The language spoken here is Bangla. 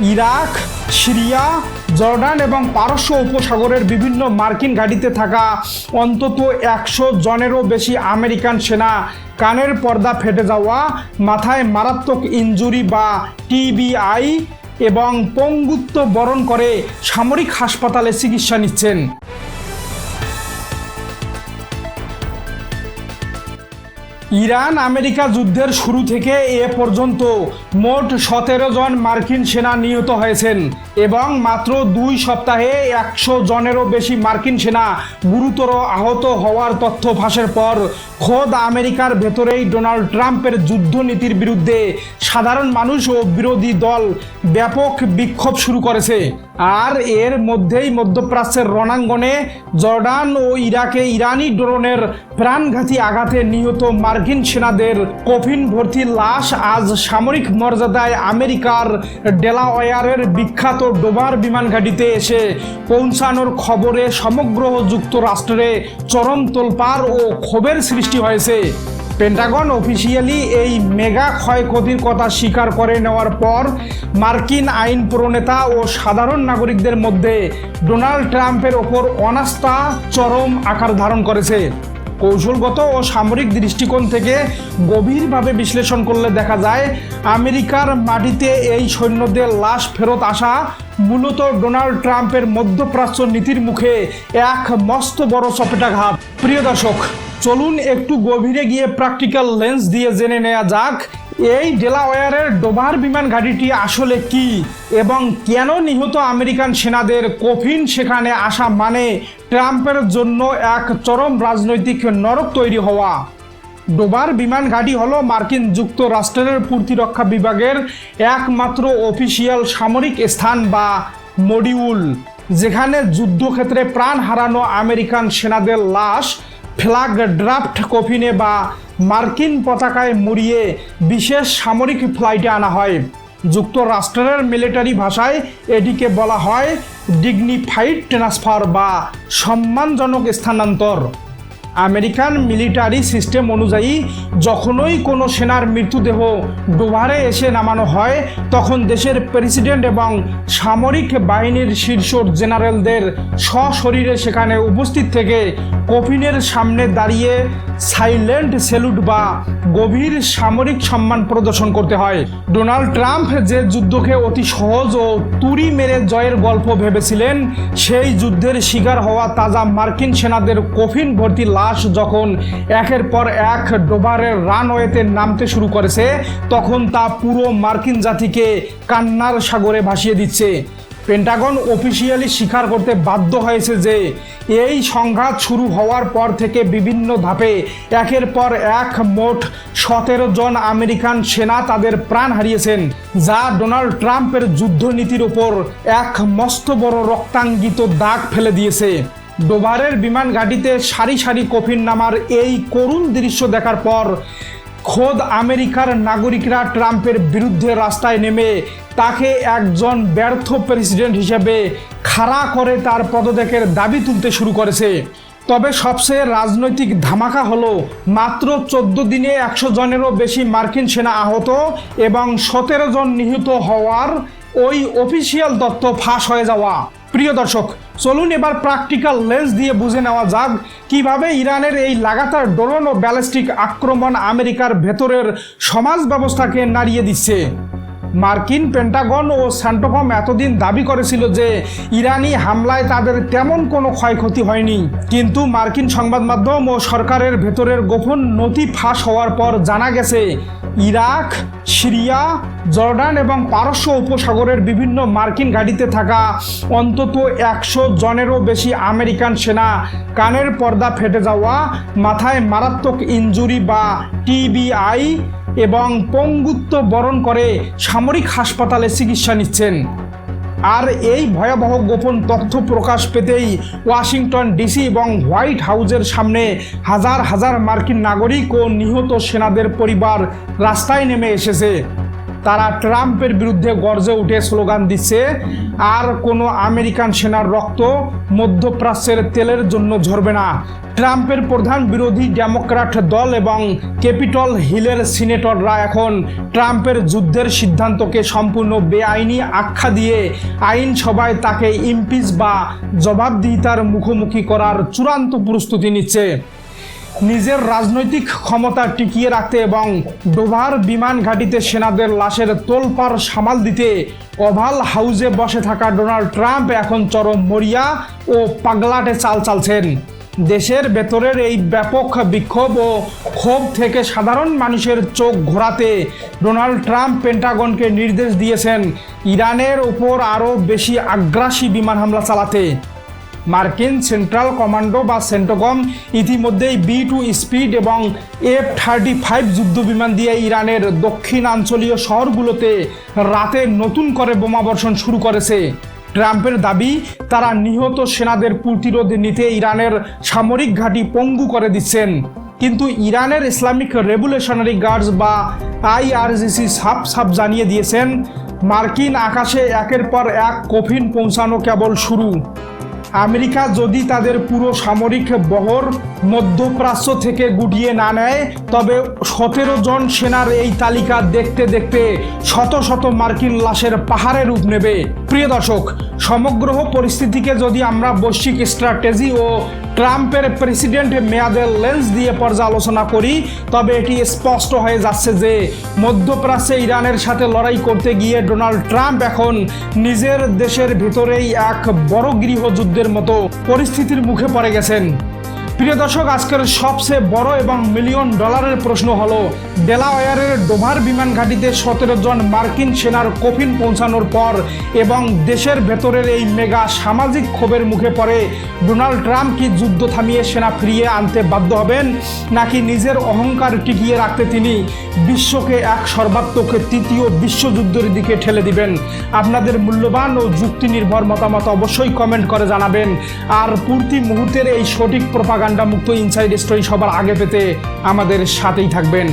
ইরাক, সিরিয়া, জর্ডান এবং পারস্য উপসাগরের বিভিন্ন মার্কিন ঘাঁটিতে থাকা অন্তত 100 জনেরও বেশি আমেরিকান সেনা কানের পর্দা ফেটে যাওয়া, মাথায় মারাত্মক ইনজুরি বা টিবিআই এবং পঙ্গুত্ব বরণ করে সামরিক হাসপাতালে চিকিৎসা নিচ্ছেন। ইরান আমেরিকা যুদ্ধের শুরু থেকে এ পর্যন্ত মোট 17 জন মার্কিন সেনা নিহত হয়েছেন এবং মাত্র 2 সপ্তাহে 100 জনেরও বেশি মার্কিন সেনা গুরুতর আহত হওয়ার তথ্য ফাঁসের পর খোদ আমেরিকার ভেতরেই ডোনাল্ড ট্রাম্পের যুদ্ধনীতির বিরুদ্ধে সাধারণ মানুষ ও বিরোধী দল ব্যাপক বিক্ষোভ শুরু করেছে। আর এর মধ্যেই মধ্যপ্রাচ্যের রণাঙ্গনে জর্ডান ও ইরাকে ইরানি ড্রোনের প্রাণঘাতী আঘাতে নিহত মার্কিন সেনাদের কফিন ভর্তি লাশ আজ সামরিক মর্যাদায় আমেরিকার ডেলাওয়্যারের বিখ্যাত ডোভার বিমান ঘাঁটিতে এসে পৌঁছানোর খবরে সমগ্র যুক্তরাষ্ট্রে চরম তোলপাড় ও ক্ষোভের সৃষ্টি হয়েছে। পেন্টাগন অফিসিয়ালি এই মেগা ক্ষয়ক্ষতির কথা স্বীকার করে নেওয়ার পর মার্কিন আইন প্রণেতা ও সাধারণ নাগরিকদের মধ্যে ডোনাল্ড ট্রাম্পের ওপর অনাস্থা চরম আকার ধারণ করেছে। কৌশলগত ও সামরিক দৃষ্টিকোণ থেকে গভীরভাবে বিশ্লেষণ করলে দেখা যায় আমেরিকার মাটিতে এই সৈন্যদের লাশ ফেরত আসা মূলত ডোনাল্ড ট্রাম্পের মধ্যপ্রাচ্য নীতির মুখে এক মস্ত বড় চপেটাঘাত। প্রিয় দর্শক, চলুন একটু গভীরে গিয়ে প্র্যাকটিক্যাল লেন্স দিয়ে জেনে নেওয়া যাক এই ডেলাওয়্যারের ডোভার বিমান ঘাঁটিটি আসলে কি এবং কেন নিহত আমেরিকান সেনাদের কফিন সেখানে আসা মানে ট্রাম্পের জন্য এক চরম রাজনৈতিক নরক তৈরি হওয়া। ডোভার বিমান ঘাঁটি হলো মার্কিন যুক্তরাষ্ট্রের প্রতিরক্ষা বিভাগের একমাত্র অফিসিয়াল সামরিক স্থান বা মডিউল, যেখানে যুদ্ধক্ষেত্রে প্রাণ হারানো আমেরিকান সেনাদের লাশ ফ্ল্যাগ ড্রাফট কফিনে বা মার্কিন পতাকায় মুড়িয়ে বিশেষ সামরিক ফ্লাইটে আনা হয়। যুক্তরাষ্ট্রের মিলিটারি ভাষায় এটিকে বলা হয় ডিগনিফাইড ট্রান্সফার বা সম্মানজনক স্থানান্তর। আমেরিকান মিলিটারি সিস্টেম অনুযায়ী যখনই কোনো সেনার মৃতদেহ ডোভারে এসে নামানো হয় তখন দেশের প্রেসিডেন্ট এবং সামরিক বাহিনীর শীর্ষ জেনারেলদের সশরীরে সেখানে উপস্থিত থেকে কফিনের সামনে দাঁড়িয়ে সাইলেন্ট স্যালুট বা গভীর সামরিক সম্মান প্রদর্শন করতে হয়। ডোনাল্ড ট্রাম্প যে যুদ্ধকে অতি সহজ ও তুড়ি মেরে জয়ের গল্প ভেবেছিলেন, সেই যুদ্ধের শিকার হওয়া তাজা মার্কিন সেনাদের কফিন ভর্তি লাশ যখন একের পর এক ডোভারের রানওয়েতে নামতে শুরু করেছে তখন তা পুরো মার্কিন জাতিকে কান্নার সাগরে ভাসিয়ে দিচ্ছে। পেন্টাগন অফিসিয়ালি স্বীকার করতে বাধ্য হয়েছে যে এই সংঘাত শুরু হওয়ার পর থেকে বিভিন্ন ধাপে একের পর এক মোট 17 জন আমেরিকান সেনা তাদের প্রাণ হারিয়েছেন, যা ডোনাল্ড ট্রাম্পের যুদ্ধনীতির ওপর এক মস্ত বড় রক্তাঙ্গিত দাগ ফেলে দিয়েছে। ডোভারের বিমান ঘাঁটিতে সারি সারি কফিন নামার এই করুণ দৃশ্য দেখার পর খোদ আমেরিকার নাগরিকরা ট্রাম্পের বিরুদ্ধে রাস্তায় নেমে তাকে একজন ব্যর্থ প্রেসিডেন্ট হিসেবে খাড়া করে তার পদত্যাগের দাবি তুলতে শুরু করেছে। তবে সবচেয়ে রাজনৈতিক ধামাকা হলো মাত্র 14 দিনে 100 জনেরও বেশি মার্কিন সেনা আহত এবং 17 জন নিহত হওয়ার ওই অফিসিয়াল তথ্য ফাঁস হয়ে যাওয়া। প্রিয় দর্শক, চলুন এবার প্র্যাকটিক্যাল লেন্স দিয়ে বুঝে নেওয়া যাক কিভাবে ইরানের এই লাগাতার ড্রোন ও ব্যালিস্টিক আক্রমণ আমেরিকার ভেতরের সমাজ ব্যবস্থাকে নাড়িয়ে দিচ্ছে। মার্কিন পেন্টাগন ও সেন্টকম এতদিন দাবি করেছিল যে ইরানি হামলায় তাদের তেমন কোনো ক্ষয়ক্ষতি হয়নি, কিন্তু মার্কিন সংবাদ মাধ্যম ও সরকারের ভেতরের গোপন নথি ফাঁস হওয়ার পর জানা গেছে ইরাক, সিরিয়া, জর্ডান এবং পারস্য উপসাগরের বিভিন্ন মার্কিন ঘাঁটিতে থাকা অন্তত 100 জনেরও বেশি আমেরিকান সেনা কানের পর্দা ফেটে যাওয়া, মাথায় মারাত্মক ইনজুরি বা টিবিআই এবং পঙ্গুত্ব বরণ করে সামরিক হাসপাতালে চিকিৎসা নিচ্ছেন। আর এই ভয়াবহ গোপন তথ্য প্রকাশ পেতেই ওয়াশিংটন ডিসি এবং হোয়াইট হাউসের সামনে হাজার হাজার মার্কিন নাগরিক ও নিহত সেনাদের পরিবার রাস্তায় নেমে এসেছে। তারা ট্রাম্পের বিরুদ্ধে গর্জে উঠে স্লোগান দিচ্ছে, আর কোনো আমেরিকান সেনার রক্ত মধ্যপ্রাচ্যের তেলের জন্য ঝরবে না। ট্রাম্পের প্রধান বিরোধী ডেমোক্র্যাট দল এবং ক্যাপিটল হিলের সিনেটররা এখন ট্রাম্পের যুদ্ধের সিদ্ধান্তকে সম্পূর্ণ বেআইনি আখ্যা দিয়ে আইনসভায় তাকে ইমপিচ বা জবাবদিহিতার মুখোমুখি করার চূড়ান্ত প্রস্তুতি নিচ্ছে। নিজের রাজনৈতিক ক্ষমতা টিকিয়ে রাখতে এবং ডোভার বিমান ঘাঁটিতে সেনাদের লাশের তোলপাড় সামাল দিতে ওভাল হাউসে বসে থাকা ডোনাল্ড ট্রাম্প এখন চরম মরিয়া ও পাগলাটে চাল চালছেন। দেশের ভেতরের এই ব্যাপক বিক্ষোভ ও ক্ষোভ থেকে সাধারণ মানুষের চোখ ঘোরাতে ডোনাল্ড ট্রাম্প পেন্টাগনকে নির্দেশ দিয়েছেন ইরানের উপর আরও বেশি আগ্রাসী বিমান হামলা চালাতে। মার্কিন সেন্ট্রাল কমান্ডো বা সেন্টোকম ইতিমধ্যেই B-2 স্পিড এবং F-35 যুদ্ধবিমান দিয়ে ইরানের দক্ষিণাঞ্চলীয় শহরগুলোতে রাতে নতুন করে বোমাবর্ষণ শুরু করেছে। ট্রাম্পের দাবি, তারা নিহত সেনাদের প্রতিরোধ নিতে ইরানের সামরিক ঘাঁটি পঙ্গু করে দিচ্ছেন। কিন্তু ইরানের ইসলামিক রেভলিউশনারি গার্ডস বা IRGC সাফ জানিয়ে দিয়েছেন, মার্কিন আকাশে একের পর এক কফিন পৌঁছানো কেবল শুরু। আমেরিকা যদি তাদের পুরো সামরিক বহর মধ্যপ্রাচ্য থেকে গুটিয়ে না নেয়, তবে 17 জন সেনার এই তালিকা দেখতে দেখতে শত শত মার্কিন লাশের পাহাড়ে রূপ নেবে। প্রিয় দর্শক, সমগ্র পরিস্থিতিকে যদি আমরা বৈশ্বিক স্ট্র্যাটেজি ও ট্রাম্পের প্রেসিডেন্ট মেয়াদের লেন্স দিয়ে পর্যালোচনা করি, তবে এটি স্পষ্ট হয়ে যাচ্ছে যে মধ্যপ্রাচ্যে ইরানের সাথে লড়াই করতে গিয়ে ডোনাল্ড ট্রাম্প এখন নিজের দেশের ভেতরেই এক বড় গৃহযুদ্ধের মতো পরিস্থিতির মুখে পড়ে গেছেন। প্রিয় দর্শক, আজকের সবচেয়ে বড় এবং মিলিয়ন ডলারের প্রশ্ন হলো, ডেলাওয়্যারের ডোভার বিমান ঘাঁটিতে 17 জন মার্কিন সেনার কফিন পৌঁছানোর পর এবং দেশের ভেতরের এই মেগা সামাজিক ক্ষোভের মুখে পড়ে ডোনাল্ড ট্রাম্প কি যুদ্ধ থামিয়ে সেনা ফিরিয়ে আনতে বাধ্য হবেন, নাকি নিজের অহংকার টিকিয়ে রাখতে তিনি বিশ্বকে এক সর্বাত্মক তৃতীয় বিশ্বযুদ্ধের দিকে ঠেলে দিবেন? আপনাদের মূল্যবান ও যুক্তি নির্ভর মতামত অবশ্যই কমেন্ট করে জানাবেন। আর প্রতি মুহূর্তের এই সঠিক প্রপাগান্ডা মুক্ত ইনসাইড স্টোরি সবার আগে পেতে আমাদের সাথেই থাকবেন।